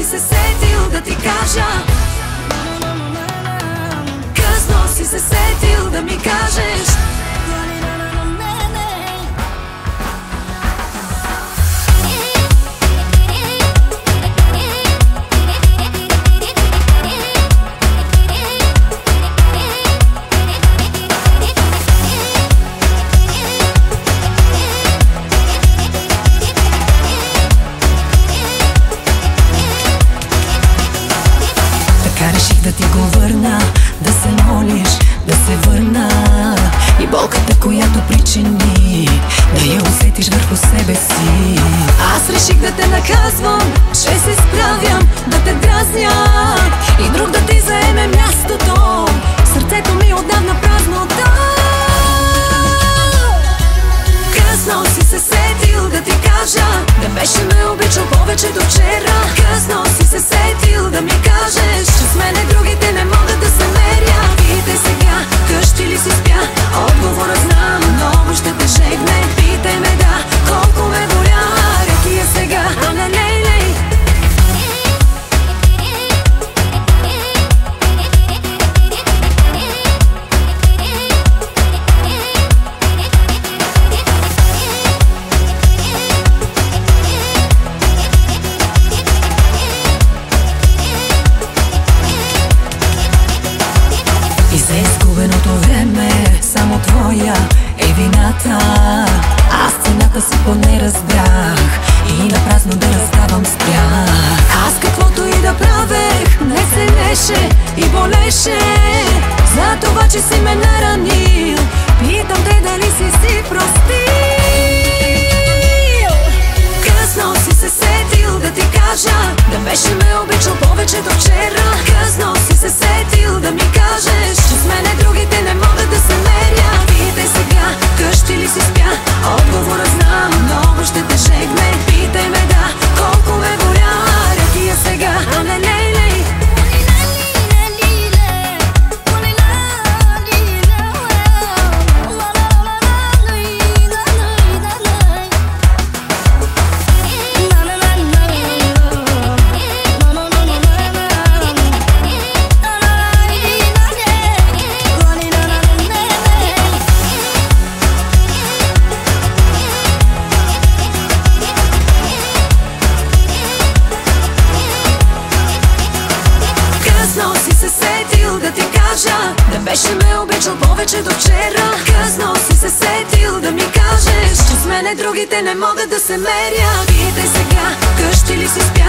си се сетил да ти кажа, късно си се сетил да ми кажеш. Реших да ти го върна, да се молиш, да се върна. И болката, която причини, да я усетиш върху себе си. Аз реших да те наказвам, че се справям, да те дразня и друг да ти заеме мястото. Сърцето ми отдавна празното. Късно си се сетил да ти кажа, да беше ме обичал повече до вчера. Късно си се сетил да ми кажеш, че с мене другите не могат да се мерят. Питай сега, къщи ли си спя? Отговора знам, много ще те жегне. Питай ме да, колко ме боля. Реки е сега, а не лей-лей. И за изгубеното време само твоя е вината. Аз цената си поне разбрах и напразно да раздавам спрях. Аз каквото и да правех не се леше и болеше за това, че си ме наранил. Питам те дали си простил. Късно си се сетил да ти кажа, да беше ме обичал повече до вчера. Късно си се сетил да ми кажеш, че с мене другите не могат да се мерят. Питай сега, къщи ли си спя? Отговора знам, много ще те жегне. Питай ме да, колко ме боля. Реки е сега, а не лей-лей. Късно си се сетил да ти кажа, да беше ме обичал повече до вчера. Късно си се сетил да ми кажеш, че с мене другите не могат да се мерят. Питай сега, къщи ли си спя?